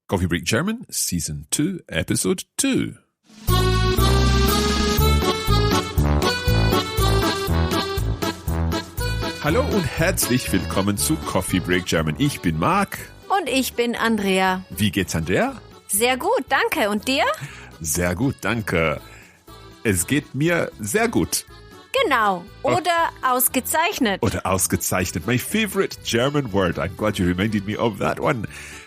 Coffee Break German, Season 2, Episode 2. Hallo und herzlich willkommen zu Coffee Break German. Ich bin Marc. Und ich bin Andrea. Wie geht's, Andrea? Sehr gut, danke. Und dir? Sehr gut, danke. Es geht mir sehr gut. Genau. Oder ausgezeichnet. Oder ausgezeichnet. My favorite German word. I'm glad you reminded me of that one.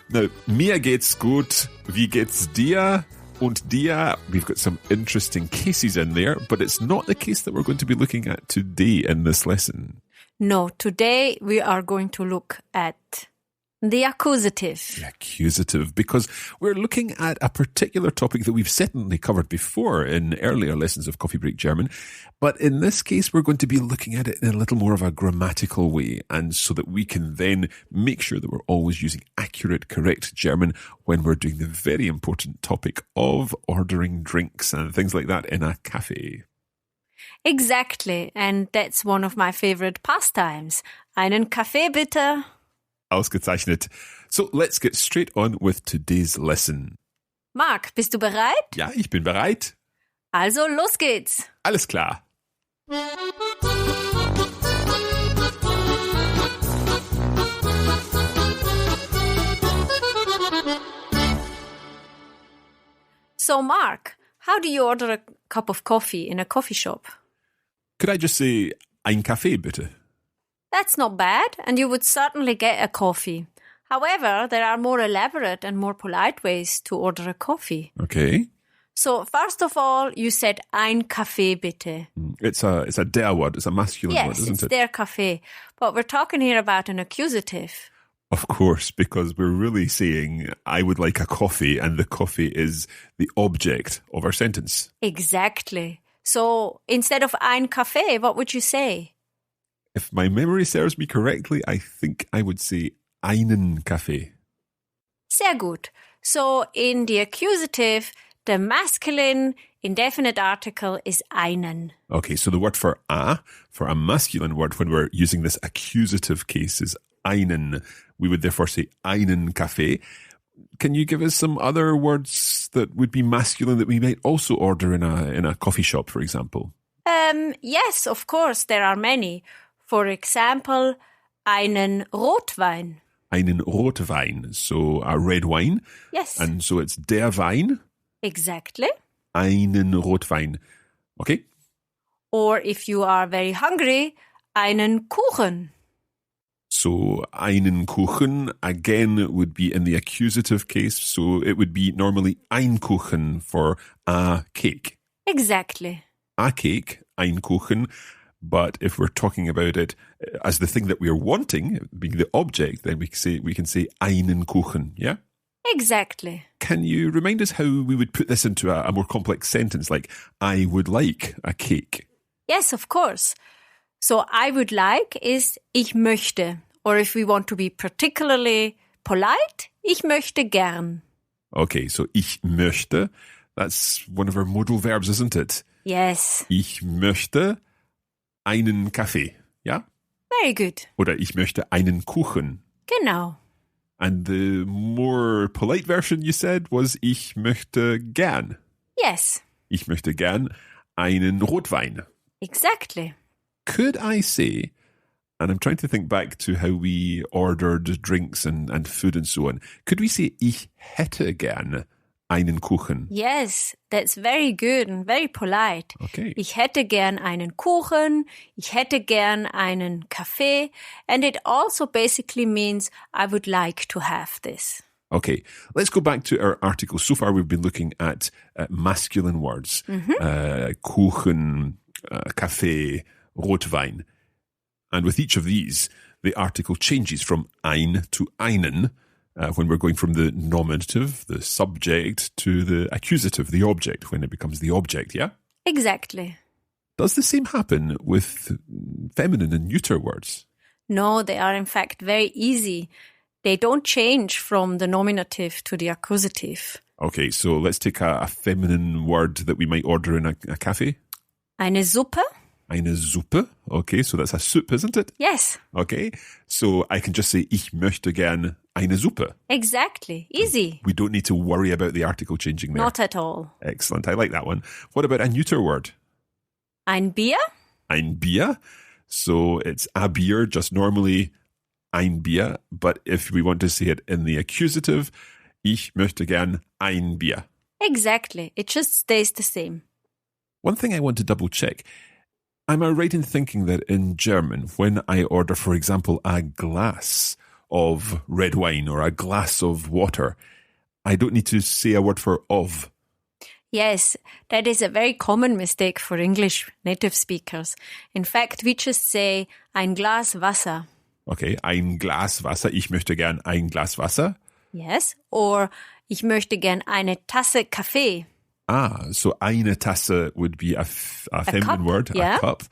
Now, mir geht's gut. Wie geht's dir? Und dir? We've got some interesting cases in there, but it's not the case that we're going to be looking at today in this lesson. No, today we are going to look at the accusative. The accusative, because we're looking at a particular topic that we've certainly covered before in earlier lessons of Coffee Break German. But in this case, we're going to be looking at it in a little more of a grammatical way, and so that we can then make sure that we're always using accurate, correct German when we're doing the very important topic of ordering drinks and things like that in a cafe. Exactly, and that's one of my favorite pastimes. Einen Kaffee bitte. Ausgezeichnet. So, let's get straight on with today's lesson. Marc, bist du bereit? Ja, ich bin bereit. Also, los geht's. Alles klar. So, Marc, how do you order a cup of coffee in a coffee shop? Could I just say, ein Kaffee bitte? That's not bad, and you would certainly get a coffee. However, there are more elaborate and more polite ways to order a coffee. Okay. So, first of all, you said ein Kaffee bitte. It's a der word. It's a masculine word, isn't Yes, it's it? der Kaffee. But we're talking here about an accusative. Of course, because we're really saying, I would like a coffee, and the coffee is the object of our sentence. Exactly. So, instead of ein Kaffee, what would you say? If my memory serves me correctly, I think I would say einen Kaffee. Sehr gut. So, in the accusative, the masculine indefinite article is einen. Okay, so the word for a masculine word, when we're using this accusative case, is einen. We would therefore say einen Kaffee. Can you give us some other words that would be masculine that we might also order in a coffee shop, for example? Yes, of course, there are many. For example, einen Rotwein. Einen Rotwein, so a red wine. Yes. And so it's der Wein. Exactly. Einen Rotwein. Okay? Or if you are very hungry, einen Kuchen. So einen Kuchen, again, would be in the accusative case. So it would be normally ein Kuchen for a cake. Exactly. A cake, ein Kuchen. But if we're talking about it as the thing that we're wanting, being the object, then we can say einen Kuchen, yeah? Exactly. Can you remind us how we would put this into a more complex sentence, like, I would like a cake? Yes, of course. So I would like is ich möchte. Or if we want to be particularly polite, ich möchte gern. Okay, so ich möchte, that's one of our modal verbs, isn't it? Yes. Ich möchte einen Kaffee, ja? Very good. Oder ich möchte einen Kuchen. Genau. And the more polite version you said was ich möchte gern. Yes. Ich möchte gern einen Rotwein. Exactly. Could I say, and I'm trying to think back to how we ordered drinks and food and so on, could we say ich hätte gern einen Kuchen? Yes, that's very good and very polite. Okay. Ich hätte gern einen Kuchen, ich hätte gern einen Kaffee, and it also basically means I would like to have this. Okay, let's go back to our article. So far we've been looking at masculine words. Kuchen, Kaffee, Rotwein. And with each of these, the article changes from ein to einen, when we're going from the nominative, the subject, to the accusative, the object, when it becomes the object, yeah? Exactly. Does the same happen with feminine and neuter words? No, they are in fact very easy. They don't change from the nominative to the accusative. Okay, so let's take a feminine word that we might order in a cafe. Eine Suppe? Eine Suppe. Okay, so that's a soup, isn't it? Yes. Okay, so I can just say, ich möchte gern eine Suppe. Exactly. Easy. We don't need to worry about the article changing there. Not at all. Excellent. I like that one. What about a neuter word? Ein Bier? Ein Bier. So it's a beer, just normally ein Bier. But if we want to say it in the accusative, ich möchte gern ein Bier. Exactly. It just stays the same. One thing I want to double check. Am I right in thinking that in German, when I order, for example, a glass of red wine or a glass of water, I don't need to say a word for of? Yes, that is a very common mistake for English native speakers. In fact, we just say ein Glas Wasser. Okay, ein Glas Wasser. Ich möchte gern ein Glas Wasser. Yes, or ich möchte gern eine Tasse Kaffee. So eine Tasse would be a feminine cup, word, yeah. a cup.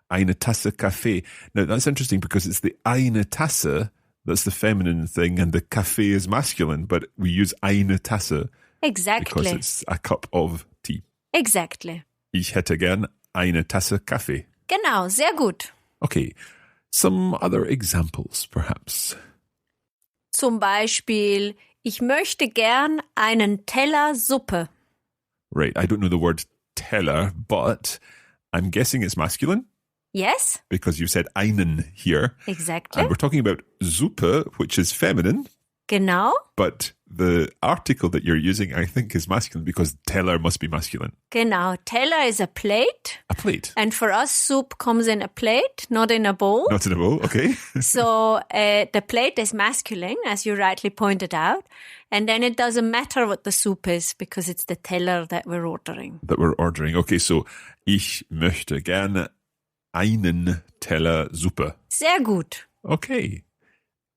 Eine Tasse Kaffee. Now, that's interesting because it's the eine Tasse that's the feminine thing and the Kaffee is masculine, but we use eine Tasse Exactly. because it's a cup of tea. Exactly. Ich hätte gern eine Tasse Kaffee. Genau, sehr gut. Okay, some other examples, perhaps. Zum Beispiel, ich möchte gern einen Teller Suppe. Right, I don't know the word Teller, but I'm guessing it's masculine Yes, because you said einen here. exactly. And we're talking about Suppe, which is feminine, Genau, but the article that you're using, I think, is masculine because Teller must be masculine. genau. Teller is a plate. A plate. And for us, soup comes in a plate, not in a bowl. Not in a bowl, okay. So the plate is masculine, as you rightly pointed out. And then it doesn't matter what the soup is because it's the teller that we're ordering. That we're ordering. Okay, so ich möchte gerne einen Teller Suppe. Sehr gut. Okay.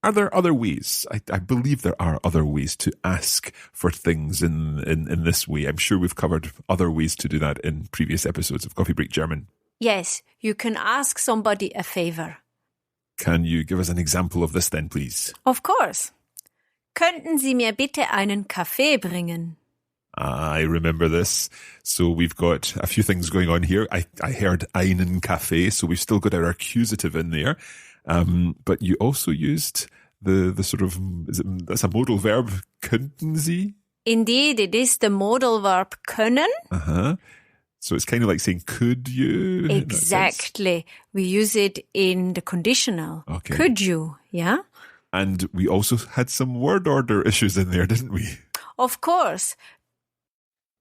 Are there other ways? I believe there are other ways to ask for things in this way. I'm sure we've covered other ways to do that in previous episodes of Coffee Break German. Yes, you can ask somebody a favor. Can you give us an example of this then, please? Of course. Könnten Sie mir bitte einen Kaffee bringen? I remember this. So we've got a few things going on here. I heard einen Kaffee, so we've still got our accusative in there. But you also used the sort of, that's a modal verb, könnten Sie? Indeed, it is the modal verb können. Uh-huh. So it's kind of like saying, could you? Exactly. We use it in the conditional. Okay. Could you? Yeah. And we also had some word order issues in there, didn't we? Of course.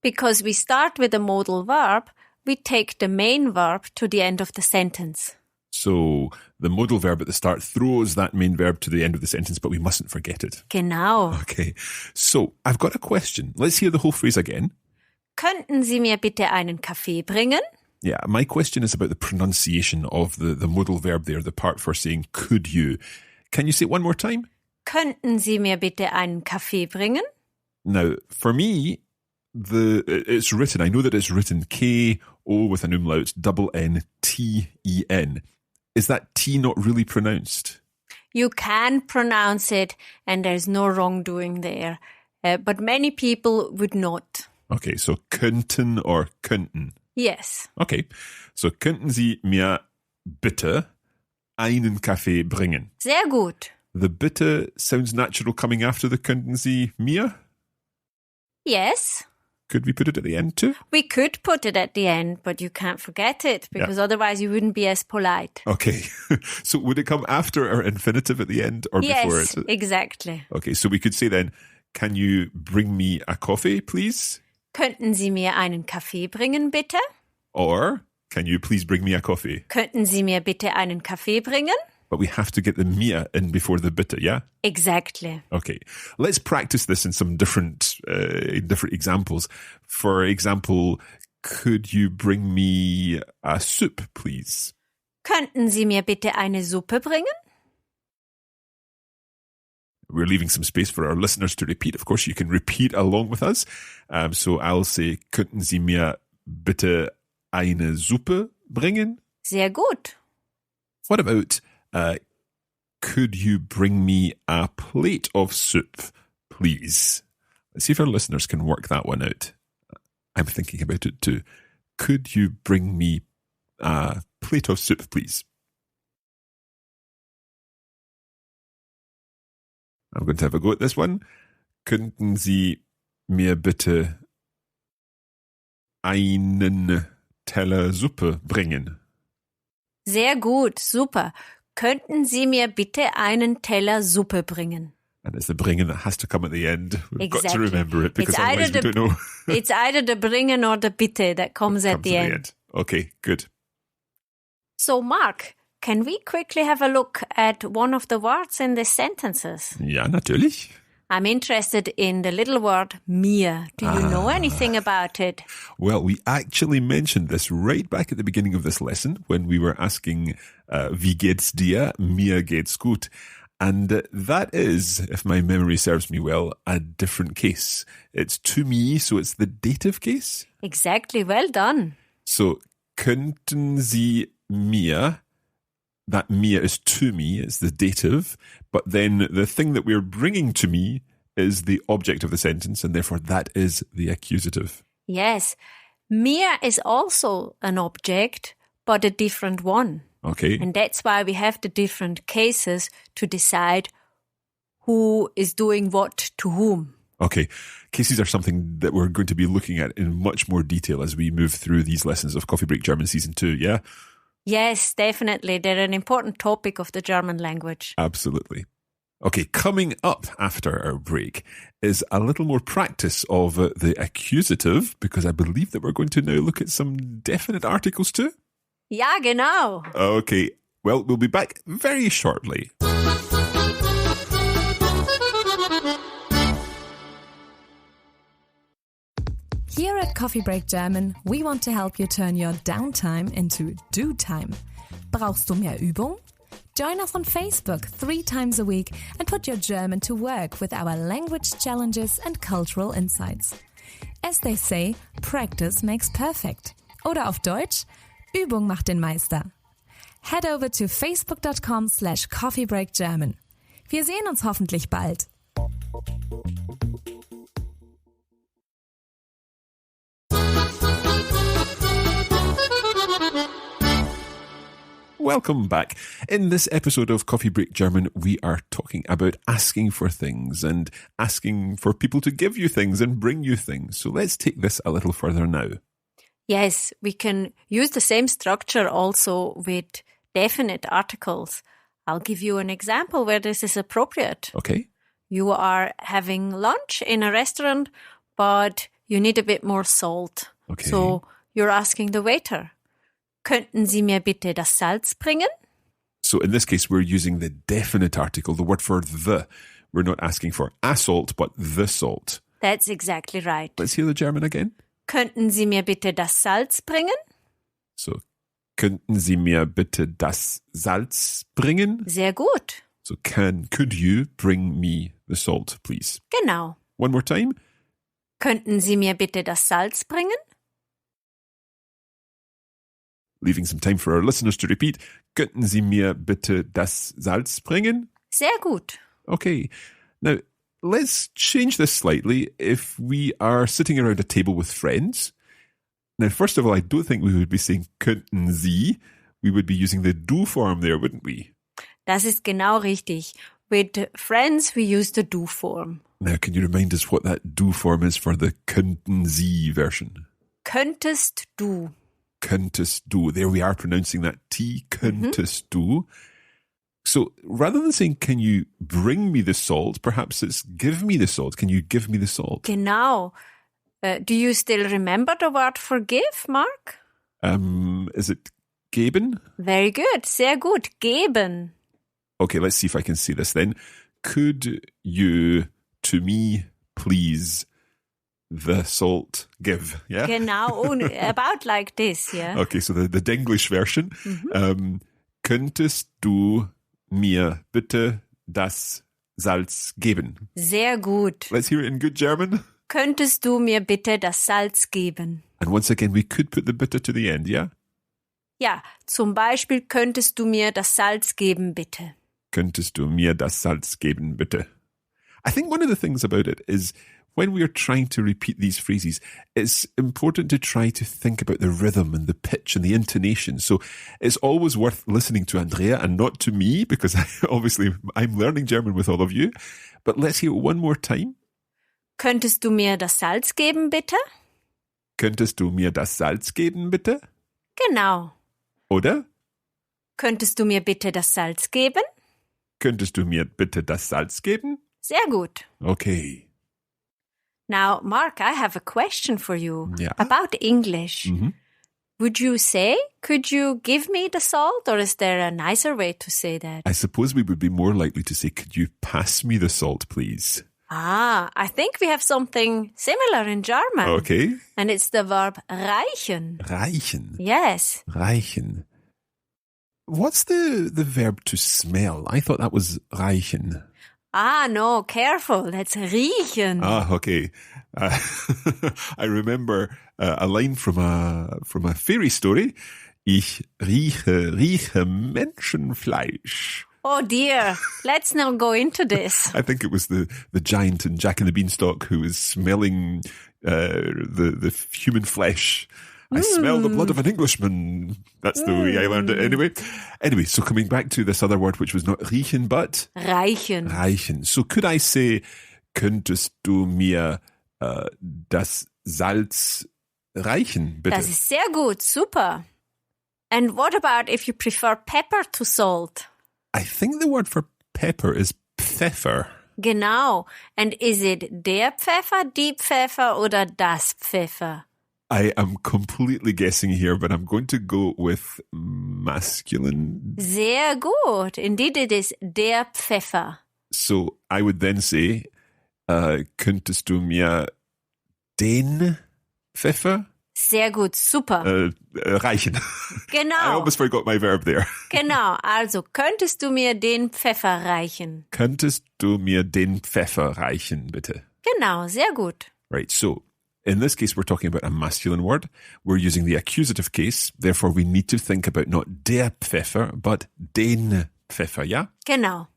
Because we start with a modal verb, we take the main verb to the end of the sentence. So the modal verb at the start throws that main verb to the end of the sentence, but we mustn't forget it. Genau. Okay. So I've got a question. Let's hear the whole phrase again. Könnten Sie mir bitte einen Kaffee bringen? Yeah, my question is about the pronunciation of the modal verb there, the part for saying could you. Can you say it one more time? Könnten Sie mir bitte einen Kaffee bringen? Now, for me, it's written, I know that it's written K-O with an umlaut, double N-T-E-N. Is that T not really pronounced? You can pronounce it and there's no wrongdoing there. But many people would not. Okay, so könnten or könnten. Yes. Okay, so könnten Sie mir bitte einen Kaffee bringen? Sehr gut. The bitte sounds natural coming after the könnten Sie mir? Yes. Could we put it at the end too? We could put it at the end, but you can't forget it because otherwise you wouldn't be as polite. Okay, so would it come after our infinitive at the end or before it? Yes, exactly. Okay, so we could say then, can you bring me a coffee, please? Könnten Sie mir einen Kaffee bringen, bitte? Or, can you please bring me a coffee? Könnten Sie mir bitte einen Kaffee bringen? But we have to get the mir in before the bitte, yeah? Exactly. Okay, let's practice this in some different examples. For example, could you bring me a soup, please? Könnten Sie mir bitte eine Suppe bringen? We're leaving some space for our listeners to repeat. Of course, you can repeat along with us. So I'll say, könnten Sie mir bitte eine Suppe bringen? Sehr gut. What about, could you bring me a plate of soup, please? Let's see if our listeners can work that one out. I'm thinking about it too. Could you bring me a plate of soup, please? I'm going to have a go at this one. Könnten Sie mir bitte einen Teller Suppe bringen? Sehr gut, super. Könnten Sie mir bitte einen Teller Suppe bringen? And it's the bringen that has to come at the end. We've got to Exactly. remember it because It's otherwise either we don't know. It's either the bringen or the bitte that comes at the end. Okay, good. So, Mark, can we quickly have a look at one of the words in the sentences? Ja, natürlich. I'm interested in the little word mir. Do you know anything about it? Well, we actually mentioned this right back at the beginning of this lesson when we were asking, wie geht's dir? Mir geht's gut. And that is, if my memory serves me well, a different case. It's to me, so it's the dative case. Exactly, well done. So, könnten Sie mir, that mir is to me, it's the dative, but then the thing that we're bringing to me is the object of the sentence, and therefore that is the accusative. Yes, mir is also an object, but a different one. Okay. And that's why we have the different cases to decide who is doing what to whom. Okay. Cases are something that we're going to be looking at in much more detail as we move through these lessons of Coffee Break German Season 2, yeah? Yes, definitely. They're an important topic of the German language. Absolutely. Okay, coming up after our break is a little more practice of the accusative, because I believe that we're going to now look at some definite articles too. Ja, genau. Okay, well, we'll be back very shortly. Here at Coffee Break German, we want to help you turn your downtime into do time. Brauchst du mehr Übung? Join us on Facebook 3 times a week and put your German to work with our language challenges and cultural insights. As they say, practice makes perfect. Oder auf Deutsch, Übung macht den Meister. Head over to facebook.com/coffeebreakgerman. Wir sehen uns hoffentlich bald. Welcome back. In this episode of Coffee Break German, we are talking about asking for things and asking for people to give you things and bring you things. So let's take this a little further now. Yes, we can use the same structure also with definite articles. I'll give you an example where this is appropriate. Okay. You are having lunch in a restaurant, but you need a bit more salt. Okay. So you're asking the waiter, könnten Sie mir bitte das Salz bringen? So in this case, we're using the definite article, the word for the. We're not asking for a salt, but the salt. That's exactly right. Let's hear the German again. Könnten Sie mir bitte das Salz bringen? So, könnten Sie mir bitte das Salz bringen? Sehr gut. So, could you bring me the salt, please? Genau. One more time. Könnten Sie mir bitte das Salz bringen? Leaving some time for our listeners to repeat. Könnten Sie mir bitte das Salz bringen? Sehr gut. Okay. Now, let's change this slightly if we are sitting around a table with friends. Now, first of all, I don't think we would be saying könnten Sie. We would be using the do form there, wouldn't we? Das ist genau richtig. With friends, we use the do form. Now, can you remind us what that do form is for the könnten Sie version? Könntest du. Könntest du. There we are pronouncing that T, könntest du. So rather than saying, can you bring me the salt, perhaps it's give me the salt. Can you give me the salt? Genau. Do you still remember the word forgive, Mark? Is it geben? Very good. Sehr gut. Geben. Okay, let's see if I can see this then. Could you, to me, please, the salt give? Yeah? Genau. About like this, yeah. Okay, so the Denglish version. Könntest du mir bitte das Salz geben? Sehr gut. Let's hear it in good German. Könntest du mir bitte das Salz geben? And once again, we could put the bitte to the end, yeah? Ja, zum Beispiel könntest du mir das Salz geben, bitte. Könntest du mir das Salz geben, bitte? I think one of the things about it is when we are trying to repeat these phrases, it's important to try to think about the rhythm and the pitch and the intonation. So it's always worth listening to Andrea and not to me, because obviously I'm learning German with all of you. But let's hear it one more time. Könntest du mir das Salz geben, bitte? Könntest du mir das Salz geben, bitte? Genau. Oder? Könntest du mir bitte das Salz geben? Könntest du mir bitte das Salz geben? Sehr gut. Okay. Now, Mark, I have a question for you Yeah. about English. Mhm. Would you say, could you give me the salt, or is there a nicer way to say that? I suppose we would be more likely to say, could you pass me the salt, please? I think we have something similar in German. Okay. And it's the verb reichen. Reichen. Yes. Reichen. What's the verb to smell? I thought that was reichen. No, careful. That's riechen. Okay. I remember a line from a fairy story. Ich rieche Menschenfleisch. Oh dear. Let's not go into this. I think it was the giant in Jack and the Beanstalk who was smelling the human flesh. I smell the blood of an Englishman. That's the way I learned it anyway. So coming back to this other word, which was not riechen, but Reichen. reichen. So could I say, könntest du mir das Salz reichen, bitte? Das ist sehr gut. Super. And what about if you prefer pepper to salt? I think the word for pepper is Pfeffer. Genau. And is it der Pfeffer, die Pfeffer oder das Pfeffer? I am completely guessing here, but I'm going to go with masculine. Sehr gut. Indeed, it is der Pfeffer. So I would then say, könntest du mir den Pfeffer Sehr gut. Super. reichen? Genau. I almost forgot my verb there. Genau. Also, könntest du mir den Pfeffer reichen? Könntest du mir den Pfeffer reichen, bitte? Genau. Sehr gut. Right, so in this case, we're talking about a masculine word. We're using the accusative case. Therefore, we need to think about not der Pfeffer, but den Pfeffer, yeah? Genau.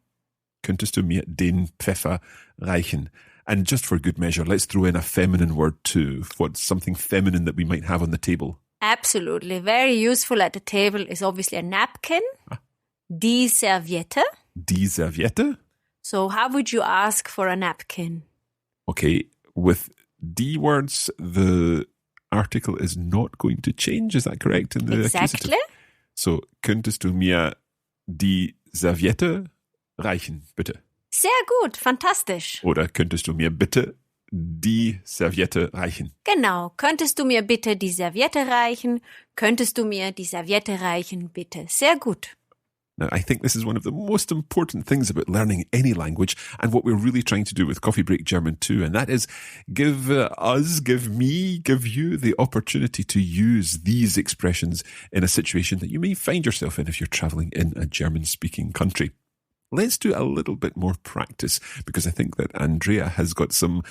Könntest du mir den Pfeffer reichen? And just for good measure, let's throw in a feminine word too. What's something feminine that we might have on the table? Absolutely. Very useful at the table is obviously a napkin. Die Serviette. Die Serviette? So how would you ask for a napkin? Okay, with die words, the article is not going to change. Is that correct? In the Exactly. accusative? So, könntest du mir die Serviette reichen, bitte? Sehr gut. Fantastisch. Oder könntest du mir bitte die Serviette reichen? Genau. Könntest du mir bitte die Serviette reichen? Könntest du mir die Serviette reichen, bitte? Sehr gut. Now, I think this is one of the most important things about learning any language and what we're really trying to do with Coffee Break German too, and that is give us, give me, give you the opportunity to use these expressions in a situation that you may find yourself in if you're traveling in a German-speaking country. Let's do a little bit more practice because I think that Andrea has got some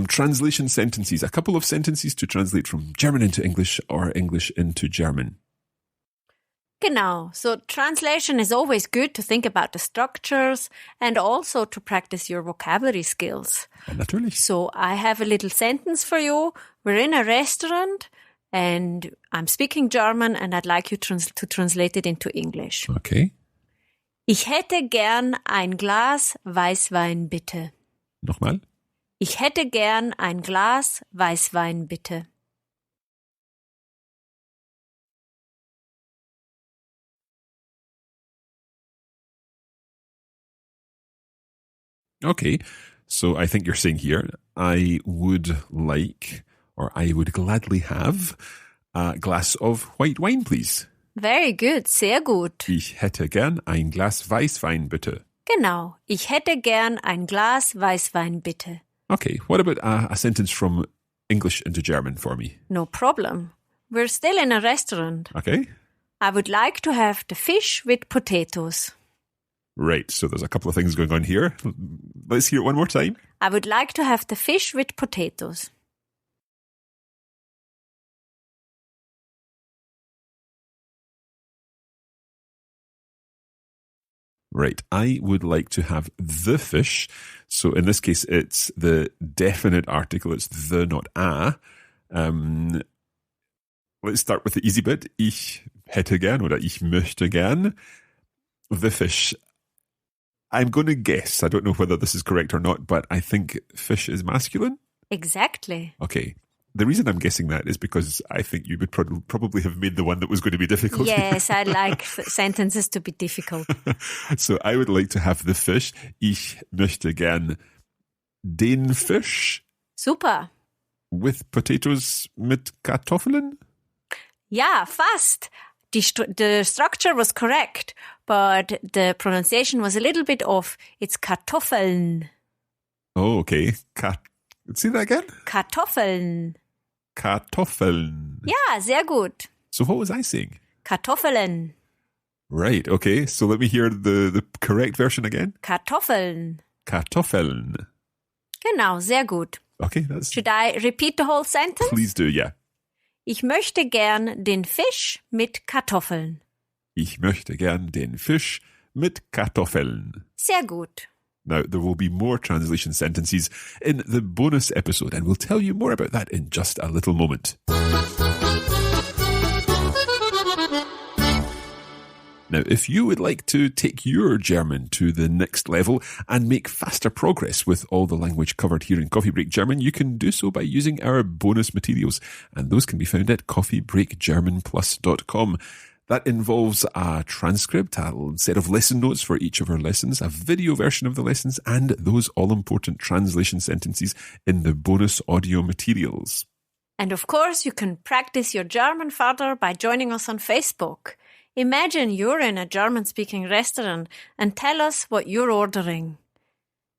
translation sentences, a couple of sentences to translate from German into English or English into German. Genau. So translation is always good to think about the structures and also to practice your vocabulary skills. Natürlich. So I have a little sentence for you. We're in a restaurant and I'm speaking German and I'd like you to translate it into English. Okay. Ich hätte gern ein Glas Weißwein, bitte. Nochmal. Ich hätte gern ein Glas Weißwein, bitte. Okay, so I think you're saying here, I would like, or I would gladly have a glass of white wine, please. Very good, sehr gut. Ich hätte gern ein Glas Weißwein, bitte. Genau, ich hätte gern ein Glas Weißwein, bitte. Okay, what about a sentence from English into German for me? No problem. We're still in a restaurant. Okay. I would like to have the fish with potatoes. Right, so there's a couple of things going on here. Let's hear it one more time. I would like to have the fish with potatoes. Right. I would like to have the fish. So in this case, it's the definite article. It's the, not a. Let's start with the easy bit. Ich hätte gern oder ich möchte gern the fish. I'm going to guess. I don't know whether this is correct or not, but I think fish is masculine. Exactly. Okay. The reason I'm guessing that is because I think you would probably have made the one that was going to be difficult. Yes, I like sentences to be difficult. So I would like to have the fish. Ich möchte gern den Fisch. Super. With potatoes mit Kartoffeln? Ja, fast. The structure was correct, but the pronunciation was a little bit off. It's Kartoffeln. Oh, okay. See that again? Kartoffeln. Kartoffeln. Ja, sehr gut. So what was I saying? Kartoffeln. Right, okay. So let me hear the correct version again. Kartoffeln. Kartoffeln. Genau, sehr gut. Okay, Should I repeat the whole sentence? Please do, yeah. Ich möchte gern den Fisch mit Kartoffeln. Ich möchte gern den Fisch mit Kartoffeln. Sehr gut. Now, there will be more translation sentences in the bonus episode, and we'll tell you more about that in just a little moment. Now, if you would like to take your German to the next level and make faster progress with all the language covered here in Coffee Break German, you can do so by using our bonus materials, and those can be found at coffeebreakgermanplus.com. That involves a transcript, a set of lesson notes for each of our lessons, a video version of the lessons, and those all-important translation sentences in the bonus audio materials. And of course, you can practice your German further by joining us on Facebook. Imagine you're in a German-speaking restaurant and tell us what you're ordering.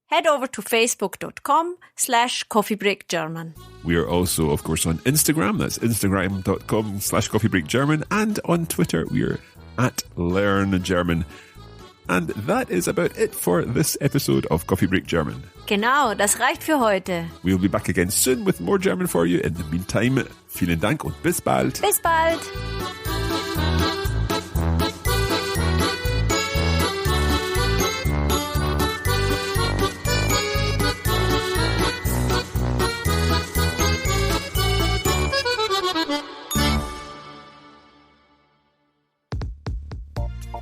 Head over to facebook.com/coffeebreakgerman. We are also, of course, on Instagram. That's instagram.com/coffeebreakgerman. And on Twitter, we're at LearnGerman. And that is about it for this episode of Coffee Break German. Genau, das reicht für heute. We'll be back again soon with more German for you. In the meantime, vielen Dank und bis bald. Bis bald.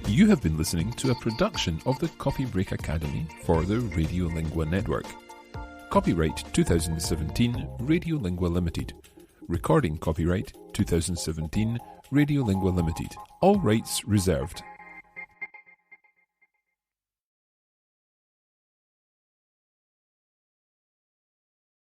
You have been listening to a production of the Coffee Break Academy for the Radiolingua Network. Copyright 2017 Radiolingua Limited. Recording copyright 2017 Radiolingua Limited. All rights reserved.